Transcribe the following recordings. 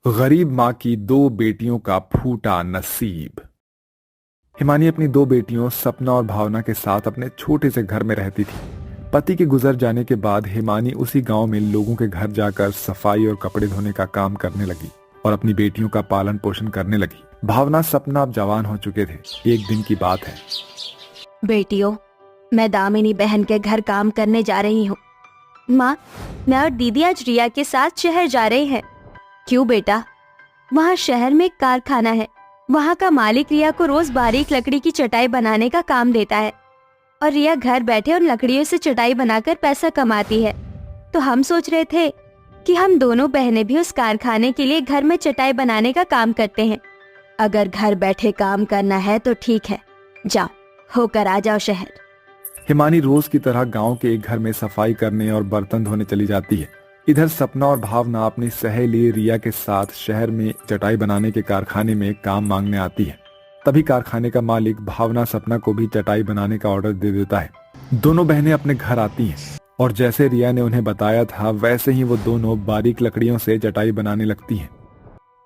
गरीब माँ की दो बेटियों का फूटा नसीब। हिमानी अपनी दो बेटियों सपना और भावना के साथ अपने छोटे से घर में रहती थी। पति के गुजर जाने के बाद हिमानी उसी गांव में लोगों के घर जाकर सफाई और कपड़े धोने का काम करने लगी और अपनी बेटियों का पालन पोषण करने लगी। भावना सपना अब जवान हो चुके थे। एक दिन की बात है। बेटियों, मैं दामिनी बहन के घर काम करने जा रही हूँ। माँ, मैं और दीदी आज रिया के साथ शहर जा रहे हैं। क्यों बेटा? वहाँ शहर में एक कारखाना है। वहाँ का मालिक रिया को रोज बारीक लकड़ी की चटाई बनाने का काम देता है और रिया घर बैठे उन लकड़ियों से चटाई बनाकर पैसा कमाती है। तो हम सोच रहे थे कि हम दोनों बहनें भी उस कारखाने के लिए घर में चटाई बनाने का काम करते हैं। अगर घर बैठे काम करना है तो ठीक है, जाओ होकर आ जाओ शहर। हिमानी रोज की तरह गांव के एक घर में सफाई करने और बर्तन धोने चली जाती है। इधर सपना और भावना अपनी सहेली रिया के साथ शहर में चटाई बनाने के कारखाने में काम मांगने आती है। तभी कारखाने का मालिक भावना सपना को भी चटाई बनाने का ऑर्डर दे देता है। दोनों बहनें अपने घर आती हैं और जैसे रिया ने उन्हें बताया था वैसे ही वो दोनों बारीक लकड़ियों से चटाई बनाने लगती हैं।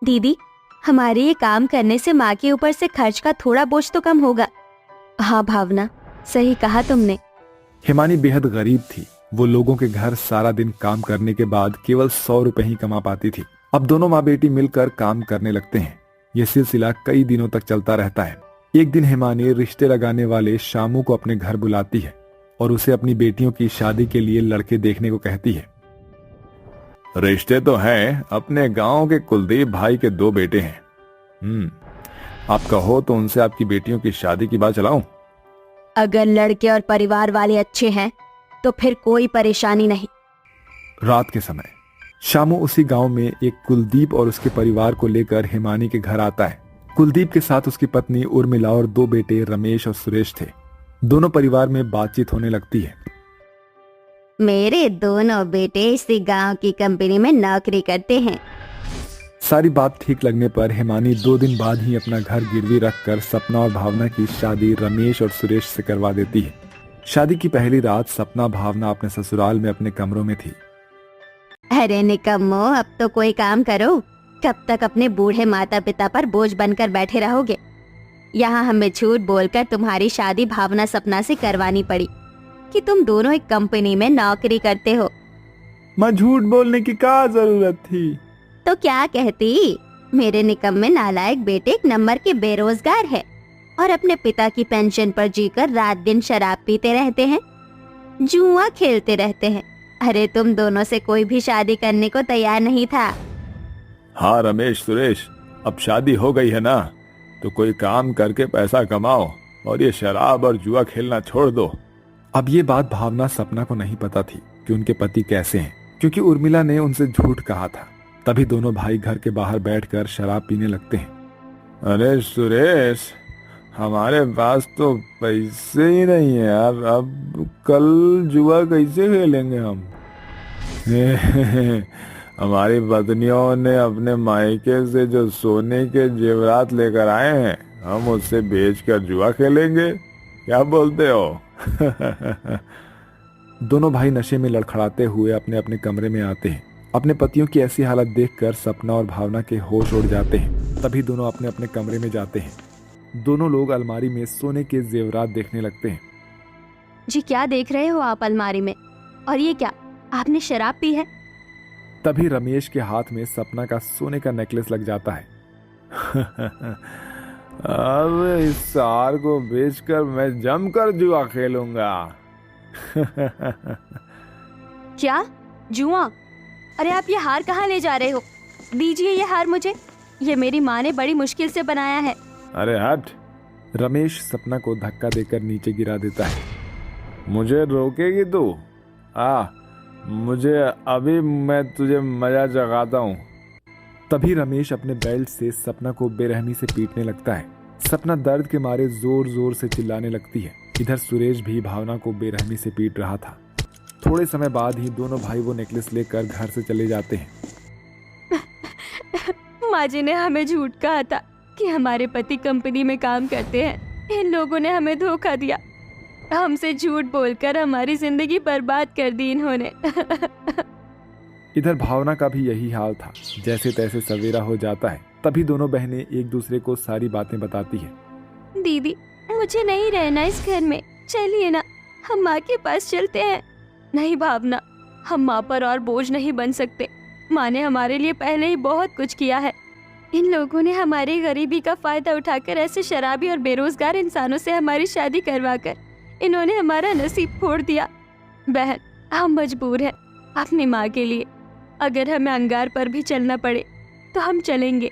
दीदी, हमारे ये काम करने से माँ के ऊपर से खर्च का थोड़ा बोझ तो कम होगा। हाँ भावना, सही कहा तुमने। हिमानी बेहद गरीब थी। वो लोगों के घर सारा दिन काम करने के बाद केवल 100 रुपए ही कमा पाती थी। अब दोनों माँ बेटी मिलकर काम करने लगते हैं। ये सिलसिला कई दिनों तक चलता रहता है। एक दिन हिमानी रिश्ते लगाने वाले शामू को अपने घर बुलाती है और उसे अपनी बेटियों की शादी के लिए लड़के देखने को कहती है। रिश्ते तो हैं, अपने गांव के कुलदीप भाई के 2 बेटे हैं। आप कहो तो उनसे आपकी बेटियों की शादी की बात चलाऊं? अगर लड़के और परिवार वाले अच्छे हैं तो फिर कोई परेशानी नहीं। रात के समय शामू उसी गांव में एक कुलदीप और उसके परिवार को लेकर हिमानी के घर आता है। कुलदीप के साथ उसकी पत्नी उर्मिला और 2 बेटे रमेश और सुरेश थे। दोनों परिवार में बातचीत होने लगती है। मेरे दोनों बेटे इसी गांव की कंपनी में नौकरी करते हैं। सारी बात ठीक लगने पर हिमानी 2 दिन बाद ही अपना घर गिरवी रखकर सपना और भावना की शादी रमेश और सुरेश से करवा देती है। शादी की पहली रात सपना भावना अपने ससुराल में अपने कमरों में थी। अरे निकम्मो, अब तो कोई काम करो। कब तक अपने बूढ़े माता पिता पर बोझ बनकर बैठे रहोगे? यहाँ हमें झूठ बोलकर तुम्हारी शादी भावना सपना से करवानी पड़ी कि तुम दोनों एक कंपनी में नौकरी करते हो। मैं झूठ बोलने की क्या जरूरत थी? तो क्या कहती? मेरे निकम्मे नालायक बेटे एक नंबर के बेरोजगार है और अपने पिता की पेंशन पर जीकर रात दिन शराब पीते रहते हैं, जुआ खेलते रहते हैं। अरे तुम दोनों से कोई भी शादी करने को तैयार नहीं था। हाँ रमेश सुरेश, अब शादी हो गई है ना, तो कोई काम करके पैसा कमाओ और ये शराब और जुआ खेलना छोड़ दो। अब ये बात भावना सपना को नहीं पता थी कि उनके पति कैसे हैं, क्योंकि उर्मिला ने उनसे झूठ कहा था। तभी दोनों भाई घर के बाहर बैठकर शराब पीने लगते हैं। अरे सुरेश, हमारे पास तो पैसे ही नहीं है यार, अब कल जुआ कैसे खेलेंगे हम? हमारी पत्नियों ने अपने मायके से जो सोने के जेवरात लेकर आए हैं, हम उससे बेचकर जुआ खेलेंगे, क्या बोलते हो? दोनों भाई नशे में लड़खड़ाते हुए अपने अपने कमरे में आते हैं। अपने पतियों की ऐसी हालत देखकर सपना और भावना के होश उड़ जाते हैं। तभी दोनों अपने अपने कमरे में जाते हैं। दोनों लोग अलमारी में सोने के जेवरात देखने लगते हैं। जी, क्या देख रहे हो आप अलमारी में? और ये क्या, आपने शराब पी है? तभी रमेश के हाथ में सपना का सोने का नेकलेस लग जाता है। अब इस हार को बेचकर मैं जमकर जुआ खेलूंगा। क्या जुआ? अरे आप ये हार कहाँ ले जा रहे हो? दीजिए ये हार मुझे, ये मेरी माँ ने बड़ी मुश्किल से बनाया है। अरे हट! रमेश सपना को धक्का देकर नीचे गिरा देता है। मुझे रोकेगी तू? मुझे अभी मैं तुझे मजा जगाता हूँ। तभी रमेश अपने बेल्ट से सपना को बेरहमी से पीटने लगता है। सपना दर्द के मारे जोर जोर से चिल्लाने लगती है। इधर सुरेश भी भावना को बेरहमी से पीट रहा था। थोड़े समय बाद ही दोनों भाई वो नेकलेस लेकर घर से चले जाते हैं। माँ जी ने हमें झूठ कहा था कि हमारे पति कंपनी में काम करते हैं। इन लोगों ने हमें धोखा दिया। हमसे झूठ बोलकर हमारी जिंदगी बर्बाद कर दी इन्होंने। इधर भावना का भी यही हाल था। जैसे तैसे सवेरा हो जाता है, तभी दोनों बहनें एक दूसरे को सारी बातें बताती है। दीदी, मुझे नहीं रहना इस घर में, चलिए ना हम माँ के पास चलते हैं। नहीं भावना, हम माँ पर और बोझ नहीं बन सकते। माँ ने हमारे लिए पहले ही बहुत कुछ किया है। इन लोगों ने हमारी गरीबी का फायदा उठाकर ऐसे शराबी और बेरोजगार इंसानों से हमारी शादी करवाकर इन्होंने हमारा नसीब फोड़ दिया। बहन, हम मजबूर हैं अपनी माँ के लिए। अगर हमें अंगार पर भी चलना पड़े तो हम चलेंगे।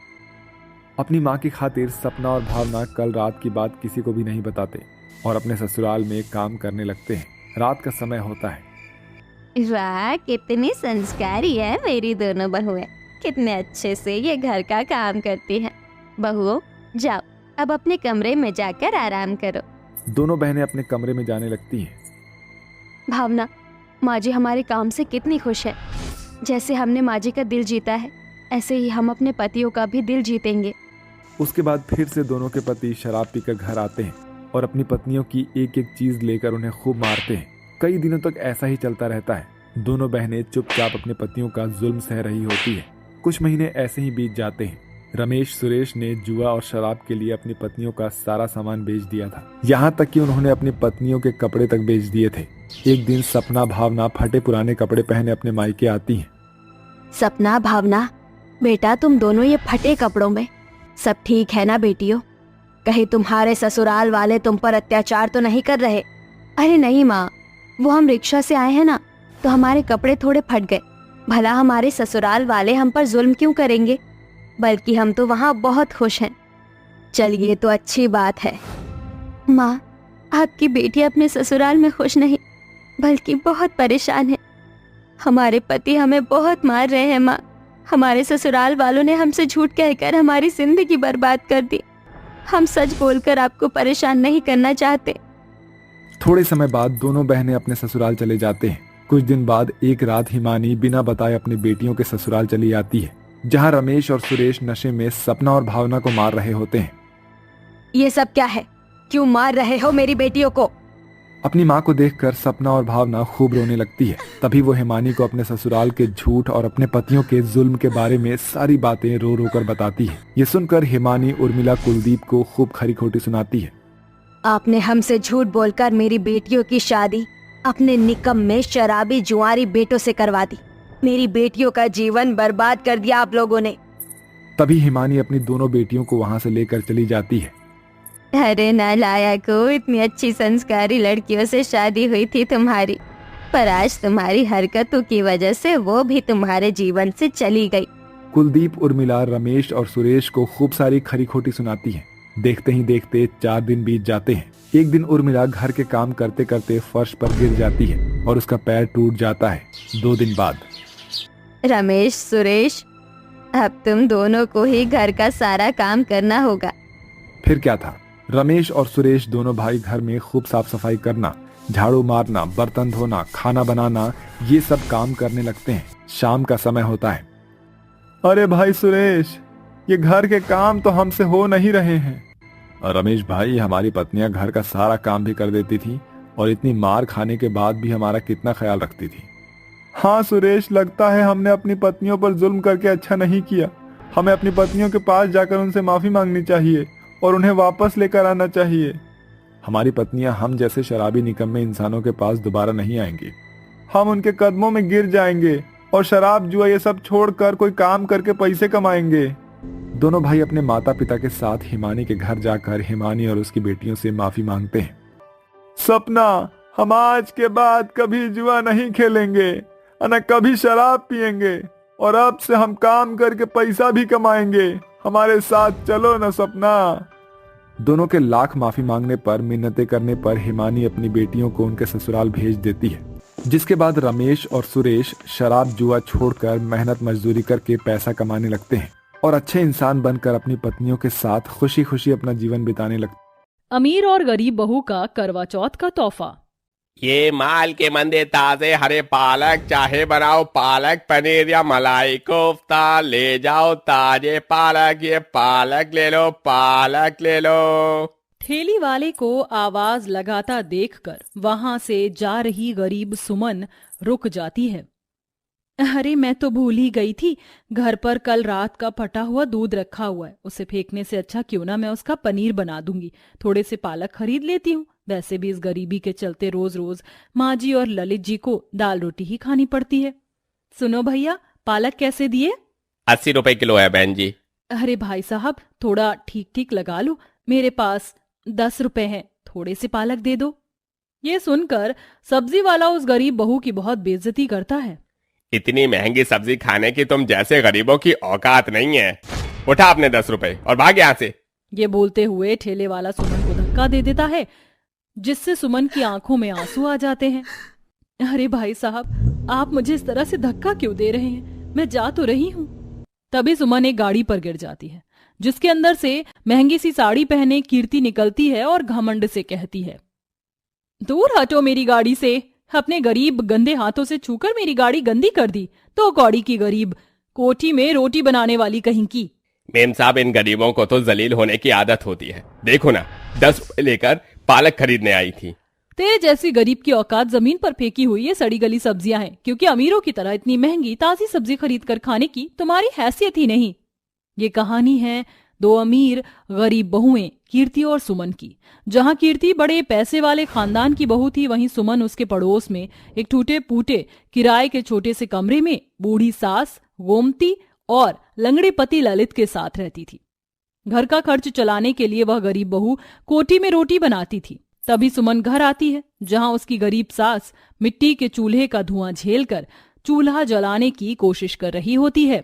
अपनी माँ की खातिर सपना और भावना कल रात की बात किसी को भी नहीं बताते और अपने ससुराल में काम करने लगते हैं। रात का समय होता है। वाह, कितनी संस्कारी है मेरी दोनों बहुएं। कितने अच्छे से ये घर का काम करती हैं। बहुओं, जाओ अब अपने कमरे में जाकर आराम करो। दोनों बहनें अपने कमरे में जाने लगती हैं। भावना, माँ जी हमारे काम से कितनी खुश है। जैसे हमने माँ जी का दिल जीता है, ऐसे ही हम अपने पतियों का भी दिल जीतेंगे। उसके बाद फिर से दोनों के पति शराब पीकर घर आते हैं और अपनी पत्नियों की एक एक चीज लेकर उन्हें खूब मारते हैं। कई दिनों तक ऐसा ही चलता रहता है। दोनों बहनें चुपचाप अपने पतियों का जुल्म सह रही होती है। कुछ महीने ऐसे ही बीत जाते हैं। रमेश सुरेश ने जुआ और शराब के लिए अपनी पत्नियों का सारा सामान बेच दिया था। यहाँ तक कि उन्होंने अपनी पत्नियों के कपड़े तक बेच दिए थे। एक दिन सपना भावना फटे पुराने कपड़े पहने अपने मायके आती हैं। सपना, भावना, बेटा तुम दोनों ये फटे कपड़ों में, सब ठीक है ना बेटियों? कहीं तुम्हारे ससुराल वाले तुम पर अत्याचार तो नहीं कर रहे? अरे नहीं माँ, वो हम रिक्शा से आए हैं ना, तो हमारे कपड़े थोड़े फट गए। भला हमारे ससुराल वाले हम पर जुल्म क्यों करेंगे? बल्कि हम तो वहाँ बहुत खुश हैं। चलिए तो अच्छी बात है। माँ, आपकी बेटी अपने ससुराल में खुश नहीं बल्कि बहुत परेशान है। हमारे पति हमें बहुत मार रहे हैं माँ। हमारे ससुराल वालों ने हमसे झूठ कहकर हमारी जिंदगी बर्बाद कर दी। हम सच बोलकर आपको परेशान नहीं करना चाहते। थोड़े समय बाद दोनों बहनें अपने ससुराल चले जाते हैं। कुछ दिन बाद एक रात हिमानी बिना बताए अपनी बेटियों के ससुराल चली आती है, जहां रमेश और सुरेश नशे में सपना और भावना को मार रहे होते हैं। ये सब क्या है? क्यों मार रहे हो मेरी बेटियों को? अपनी माँ को देखकर सपना और भावना खूब रोने लगती है। तभी वो हिमानी को अपने ससुराल के झूठ और अपने पतियों के जुल्म के बारे में सारी बातें रो रो कर बताती है। ये सुनकर हिमानी उर्मिला कुलदीप को खूब खरी खोटी सुनाती है। आपने हमसे झूठ बोलकर मेरी बेटियों की शादी अपने निकम्मे शराबी जुआरी बेटों से करवा दी। मेरी बेटियों का जीवन बर्बाद कर दिया आप लोगों ने। तभी हिमानी अपनी दोनों बेटियों को वहाँ से लेकर चली जाती है। अरे नालायको, इतनी अच्छी संस्कारी लड़कियों से शादी हुई थी तुम्हारी, पर आज तुम्हारी हरकतों की वजह से वो भी तुम्हारे जीवन से चली गई। कुलदीप उर्मिला रमेश और सुरेश को खूब सारी खरी खोटी सुनाती है। देखते ही देखते 4 दिन बीत जाते हैं। एक दिन उर्मिला घर के काम करते करते फर्श पर गिर जाती है और उसका पैर टूट जाता है। 2 दिन बाद रमेश, सुरेश, अब तुम दोनों को ही घर का सारा काम करना होगा। फिर क्या था, रमेश और सुरेश दोनों भाई घर में खूब साफ सफाई करना, झाड़ू मारना, बर्तन धोना, खाना बनाना, ये सब काम करने लगते हैं। शाम का समय होता है। अरे भाई सुरेश, ये घर के काम तो हमसे हो नहीं रहे हैं। रमेश भाई, हमारी पत्नियां घर का सारा काम भी कर देती थी और इतनी मार खाने के बाद भी हमारा कितना ख्याल रखती थी। हाँ सुरेश, लगता है हमने अपनी पत्नियों पर जुल्म करके अच्छा नहीं किया। हमें अपनी पत्नियों के पास जाकर उनसे माफी मांगनी चाहिए और उन्हें वापस लेकर आना चाहिए। हमारी पत्नियां हम जैसे शराबी निकम्मे इंसानों के पास दोबारा नहीं आएंगी। हम उनके कदमों में गिर जाएंगे और शराब जुआ ये सब छोड़कर कोई काम करके पैसे कमाएंगे। दोनों भाई अपने माता पिता के साथ हिमानी के घर जाकर हिमानी और उसकी बेटियों से माफी मांगते हैं। सपना, हम आज के बाद कभी जुआ नहीं खेलेंगे, न कभी शराब पिएंगे और अब से हम काम करके पैसा भी कमाएंगे। हमारे साथ चलो न सपना। दोनों के लाख माफी मांगने पर, मिन्नतें करने पर हिमानी अपनी बेटियों को उनके ससुराल भेज देती है। जिसके बाद रमेश और सुरेश शराब जुआ छोड़कर मेहनत मजदूरी करके पैसा कमाने लगते हैं और अच्छे इंसान बनकर अपनी पत्नियों के साथ खुशी खुशी अपना जीवन बिताने लगते हैं। अमीर और गरीब बहू का करवा चौथ का तोहफा। ये माल के मंदे ताजे हरे पालक, चाहे बनाओ पालक पनीर या मलाई कोफ्ता, ले जाओ ताजे पालक, ये पालक ले लो, पालक ले लो। ठेली वाले को आवाज लगाता देखकर वहां से जा रही गरीब सुमन रुक जाती है। अरे मैं तो भूल ही गई थी, घर पर कल रात का फटा हुआ दूध रखा हुआ है, उसे फेंकने से अच्छा क्यों ना मैं उसका पनीर बना दूंगी। थोड़े से पालक खरीद लेती हूँ। वैसे भी इस गरीबी के चलते रोज रोज माँ जी और ललित जी को दाल रोटी ही खानी पड़ती है। सुनो भैया, पालक कैसे दिए? 80 रुपए किलो है बहन जी। अरे भाई साहब, थोड़ा ठीक ठीक लगा लो, मेरे पास 10 रुपए हैं, थोड़े से पालक दे दो। ये सुनकर सब्जी वाला उस गरीब बहू की बहुत बेइज्जती करता है। इतनी महंगी सब्जी खाने की तुम जैसे गरीबों की औकात नहीं है। उठा अपने 10 रुपए और भाग यहाँ से। ये बोलते हुए ठेले वाला सुमन को धक्का दे देता है, जिससे सुमन की आंखों में आंसू आ जाते हैं। अरे भाई साहब, आप मुझे इस तरह से धक्का क्यों दे रहे हैं? मैं जा तो रही हूँ। तभी सुमन एक गाड़ी पर गिर जाती है, जिसके अंदर से महंगी सी साड़ी पहने कीर्ति निकलती है और घमंड से कहती है, दूर हटो मेरी गाड़ी से। अपने गरीब गंदे हाथों से छूकर मेरी गाड़ी गंदी कर दी तो कौड़ी की गरीब, कोठी में रोटी बनाने वाली कहीं की। मेम साहब, इन गरीबों को तो जलील होने की आदत होती है। देखो ना, 10 रुपए लेकर पालक खरीदने आई थी। तेरे जैसी गरीब की औकात जमीन पर फेंकी हुई ये सड़ी गली सब्जियां हैं, क्योंकि अमीरों की तरह इतनी महंगी ताजी सब्जी खरीद कर खाने की तुम्हारी हैसियत ही नहीं। ये कहानी है दो अमीर गरीब बहुएं, कीर्ति और सुमन की। जहां कीर्ति बड़े पैसे वाले खानदान की बहू थी, वहीं सुमन उसके पड़ोस में एक टूटे फूटे किराए के छोटे से कमरे में बूढ़ी सास गोमती और लंगड़े पति ललित के साथ रहती थी। घर का खर्च चलाने के लिए वह गरीब बहू कोठी में रोटी बनाती थी। तभी सुमन घर आती है, जहां उसकी गरीब सास मिट्टी के चूल्हे का धुआं झेलकर चूल्हा जलाने की कोशिश कर रही होती है।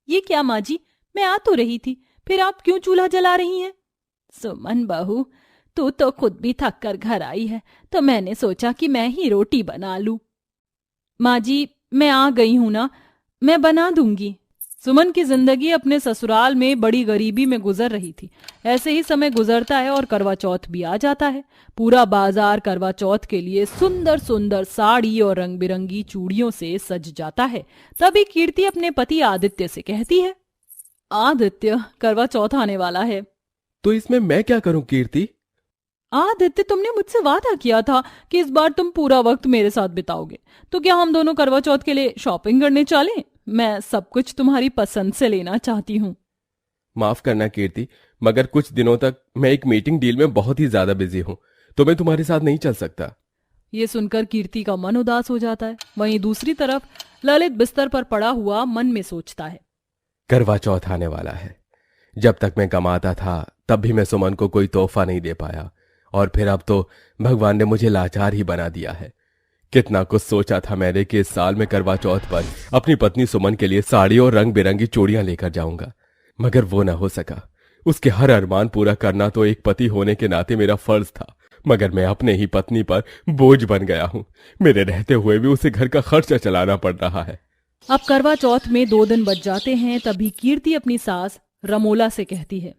ये क्या माँ जी, मैं आ तो रही थी, फिर आप क्यों चूल्हा जला रही हैं? सुमन बहू, तू तो खुद भी थक कर घर आई है, तो मैंने सोचा कि मैं ही रोटी बना लूं। माँ जी, मैं आ गई हूं ना, मैं बना दूंगी। सुमन की जिंदगी अपने ससुराल में बड़ी गरीबी में गुजर रही थी। ऐसे ही समय गुजरता है और करवा चौथ भी आ जाता है। पूरा बाजार करवा चौथ के लिए सुंदर सुंदर साड़ी और रंग बिरंगी चूड़ियों से सज जाता है। तभी कीर्ति अपने पति आदित्य से कहती है, आदित्य, करवा चौथ आने वाला है। तो इसमें मैं क्या करूं कीर्ति? आदित्य, तुमने मुझसे वादा किया था कि इस बार तुम पूरा वक्त मेरे साथ बिताओगे, तो क्या हम दोनों करवा चौथ के लिए शॉपिंग करने चलें? मैं सब कुछ तुम्हारी पसंद से लेना चाहती हूँ। माफ करना कीर्ति, मगर कुछ दिनों तक मैं एक मीटिंग डील में बहुत ही ज्यादा बिजी हूँ, तो मैं तुम्हारे साथ नहीं चल सकता। ये सुनकर कीर्ति का मन उदास हो जाता है। वहीं दूसरी तरफ ललित बिस्तर पर पड़ा हुआ मन में सोचता है, करवा चौथ आने वाला है। जब तक मैं कमाता था तब भी मैं सुमन को कोई तोहफा नहीं दे पाया, और फिर अब तो भगवान ने मुझे लाचार ही बना दिया है। कितना कुछ सोचा था मैंने कि इस साल में करवा चौथ पर अपनी पत्नी सुमन के लिए साड़ी और रंग बिरंगी चूड़ियां लेकर जाऊंगा, मगर वो ना हो सका। उसके हर अरमान पूरा करना तो एक पति होने के नाते मेरा फर्ज था, मगर मैं अपने ही पत्नी पर बोझ बन गया हूँ। मेरे रहते हुए भी उसे घर का खर्चा चलाना पड़ रहा है। अब करवा चौथ में 2 दिन बच जाते हैं। तभी कीर्ति अपनी सास रमोला से कहती है,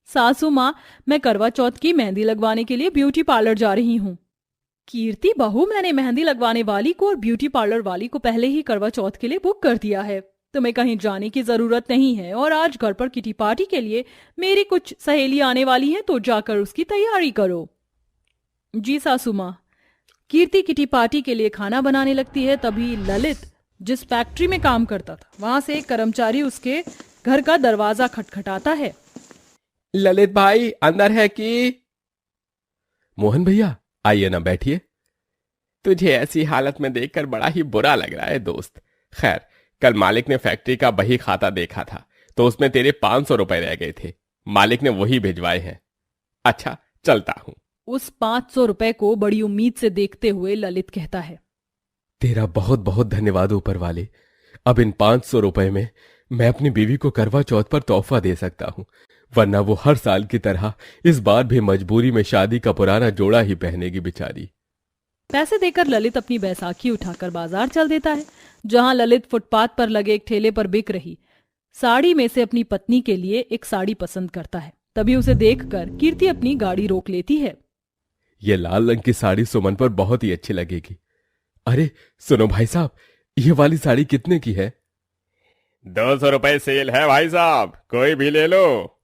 सासू माँ, मैं करवा चौथ की मेहंदी लगवाने के लिए ब्यूटी पार्लर जा रही हूँ। कीर्ति बहू, मैंने मेहंदी लगवाने वाली को और ब्यूटी पार्लर वाली को पहले ही करवा चौथ के लिए बुक कर दिया है। तुम्हें कहीं जाने की जरूरत नहीं है, और आज घर पर किटी पार्टी के लिए मेरी कुछ सहेली आने वाली है, तो जाकर उसकी तैयारी करो। जी सासू माँ। कीर्ति किटी पार्टी के लिए खाना बनाने लगती है। तभी ललित, जिस फैक्ट्री में काम करता था, वहां से एक कर्मचारी उसके घर का दरवाजा खटखटाता है। ललित भाई, अंदर है कि? मोहन भैया, आइए ना, बैठिए। तुझे ऐसी हालत में देखकर बड़ा ही बुरा लग रहा है दोस्त। खैर, कल मालिक ने फैक्ट्री का बही खाता देखा था, तो उसमें तेरे 500 रुपए रह गए थे। मालिक ने वही भिजवाए हैं। अच्छा, चलता हूं। उस 500 रुपए को बड़ी उम्मीद से देखते हुए ललित कहता है, तेरा बहुत बहुत धन्यवाद ऊपर वाले। अब इन 500 रुपए में मैं अपनी बीवी को करवा चौथ पर तोहफा दे सकता हूँ, वरना वो हर साल की तरह इस बार भी मजबूरी में शादी का पुराना जोड़ा ही पहनेगी बेचारी। पैसे देकर ललित अपनी बैसाखी उठाकर बाजार चल देता है, जहां ललित फुटपाथ पर लगे एक ठेले पर बिक रही साड़ी में से अपनी पत्नी के लिए एक साड़ी पसंद करता है। तभी उसे देखकर कीर्ति अपनी गाड़ी रोक लेती है। ये लाल रंग की साड़ी सुमन पर बहुत ही अच्छी लगेगी। अरे सुनो भाई साहब, ये वाली साड़ी कितने की है? 200 रुपए सेल है भाई साहब, कोई भी ले लो।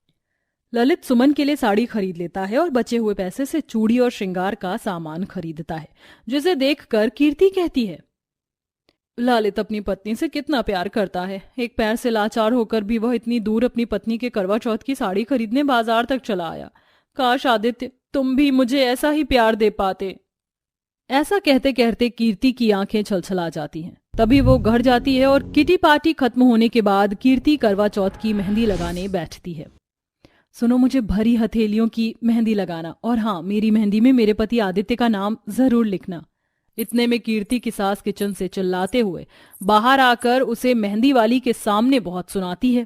ललित सुमन के लिए साड़ी खरीद लेता है और बचे हुए पैसे से चूड़ी और श्रृंगार का सामान खरीदता है, जिसे देखकर कीर्ति कहती है, ललित अपनी पत्नी से कितना प्यार करता है। एक पैर से लाचार होकर भी वह इतनी दूर अपनी पत्नी के करवा चौथ की साड़ी खरीदने बाजार तक चला आया। काश आदित्य तुम भी मुझे ऐसा ही प्यार दे पाते। ऐसा कहते कहते कीर्ति की आंखें छलछला जाती हैं। तभी वो घर जाती है और किटी पार्टी खत्म होने के बाद कीर्ति करवा चौथ की मेहंदी लगाने बैठती है। सुनो, मुझे भरी हथेलियों की मेहंदी लगाना, और हाँ, मेरी मेहंदी में मेरे पति आदित्य का नाम जरूर लिखना। इतने में कीर्ति की सास किचन से चिल्लाते हुए बाहर आकर उसे मेहंदी वाली के सामने बहुत सुनाती है।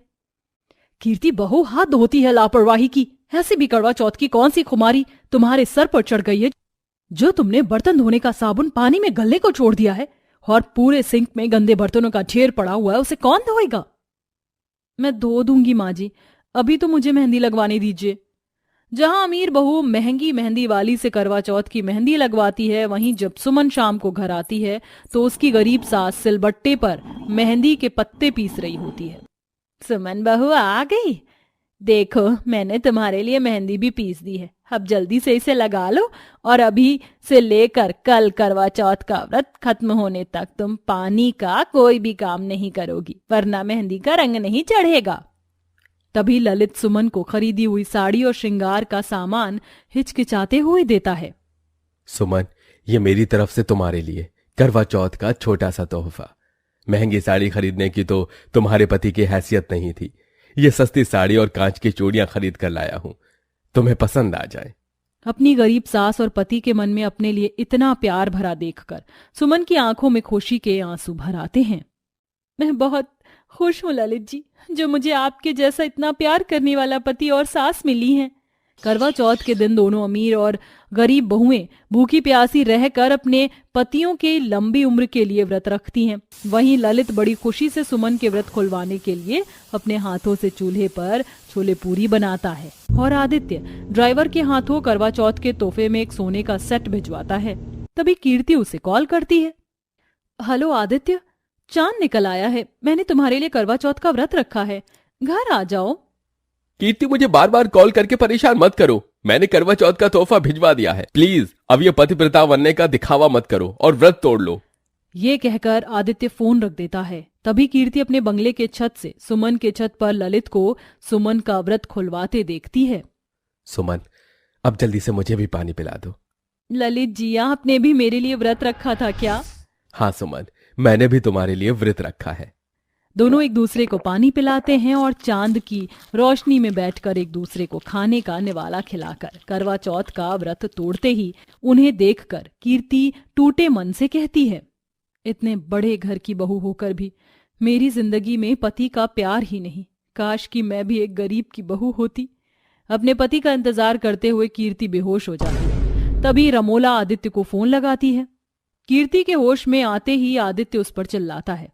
कीर्ति बहू, हाथ धोती है लापरवाही की। ऐसे भी करवा चौथ की कौन सी खुमारी तुम्हारे सर पर चढ़ गई है जो तुमने बर्तन धोने का साबुन पानी में गलने को छोड़ दिया है, और पूरे सिंक में गंदे बर्तनों का ढेर पड़ा हुआ है, उसे कौन धोएगा? मैं धो दूंगी माँ जी, अभी तो मुझे मेहंदी लगवाने दीजिए। जहां अमीर बहू महंगी मेहंदी वाली से करवा चौथ की मेहंदी लगवाती है, वहीं जब सुमन शाम को घर आती है तो उसकी गरीब सास सिलबट्टे पर मेहंदी के पत्ते पीस रही होती है। सुमन बहू आ गई, देखो मैंने तुम्हारे लिए मेहंदी भी पीस दी है, अब जल्दी से इसे लगा लो, और अभी से लेकर कल करवा चौथ का व्रत खत्म होने तक तुम पानी का कोई भी काम नहीं करोगी, वरना मेहंदी का रंग नहीं चढ़ेगा। तभी ललित सुमन को खरीदी हुई साड़ी और श्रृंगार का सामान हिचकिचाते हुए देता है। सुमन, ये मेरी तरफ से तुम्हारे लिए करवा चौथ का छोटा सा तोहफा। महंगी साड़ी खरीदने की तो तुम्हारे पति की हैसियत नहीं थी, ये सस्ती साड़ी और कांच की चूड़ियां खरीद कर लाया हूं, तुम्हें पसंद आ जाए। अपनी गरीब सास और पति के मन में अपने लिए इतना प्यार भरा देखकर सुमन की आंखों में खुशी के आंसू भर आते हैं। मैं बहुत खुश हूँ ललित जी, जो मुझे आपके जैसा इतना प्यार करने वाला पति और सास मिली हैं। करवा चौथ के दिन दोनों अमीर और गरीब बहुएं भूखी प्यासी रहकर अपने पतियों के लंबी उम्र के लिए व्रत रखती हैं। वहीं ललित बड़ी खुशी से सुमन के व्रत खुलवाने के लिए अपने हाथों से चूल्हे पर छोले पूरी बनाता है, और आदित्य ड्राइवर के हाथों करवा चौथ के तोहफे में एक सोने का सेट भिजवाता है। तभी कीर्ति उसे कॉल करती है। हेलो आदित्य, चांद निकल आया है, मैंने तुम्हारे लिए करवा चौथ का व्रत रखा है, घर आ जाओ। कीर्ति, मुझे बार बार कॉल करके परेशान मत करो, मैंने करवा चौथ का तोहफा भिजवा दिया है, प्लीज अब ये पतिव्रता बनने का दिखावा मत करो और व्रत तोड़ लो। ये कहकर आदित्य फोन रख देता है। तभी कीर्ति अपने बंगले के छत से सुमन के छत पर ललित को सुमन का व्रत खुलवाते देखती है। सुमन, अब जल्दी से मुझे भी पानी पिला दो। ललित जी, आपने भी मेरे लिए व्रत रखा था क्या? हाँ सुमन, मैंने भी तुम्हारे लिए व्रत रखा है। दोनों एक दूसरे को पानी पिलाते हैं और चांद की रोशनी में बैठकर एक दूसरे को खाने का निवाला खिलाकर करवा चौथ का व्रत तोड़ते ही उन्हें देखकर कीर्ति टूटे मन से कहती है, इतने बड़े घर की बहू होकर भी मेरी जिंदगी में पति का प्यार ही नहीं, काश कि मैं भी एक गरीब की बहू होती। अपने पति का इंतजार करते हुए कीर्ति बेहोश हो जाती है। तभी रमोला आदित्य को फोन लगाती है। कीर्ति के होश में आते ही आदित्य उस पर चिल्लाता है,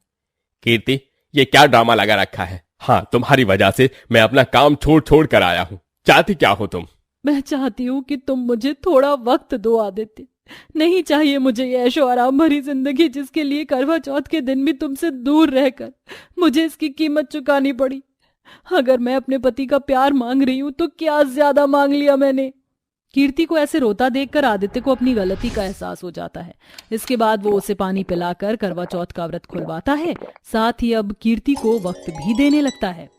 कीर्ति, ये क्या ड्रामा लगा रखा है? हाँ, तुम्हारी वजह से मैं अपना काम छोड़ छोड़ कर आया हूँ, चाहती क्या हो तुम? मैं चाहती हूँ कि तुम मुझे थोड़ा वक्त दो आदित्य, नहीं चाहिए मुझे ये ऐशो आराम भरी जिंदगी जिसके लिए करवा चौथ के दिन भी तुमसे दूर रहकर मुझे इसकी कीमत चुकानी पड़ी। अगर मैं अपने पति का प्यार मांग रही हूँ तो क्या ज्यादा मांग लिया मैंने। कीर्ति को ऐसे रोता देखकर आदित्य को अपनी गलती का एहसास हो जाता है। इसके बाद वो उसे पानी पिलाकर करवा चौथ का व्रत खुलवाता है, साथ ही अब कीर्ति को वक्त भी देने लगता है।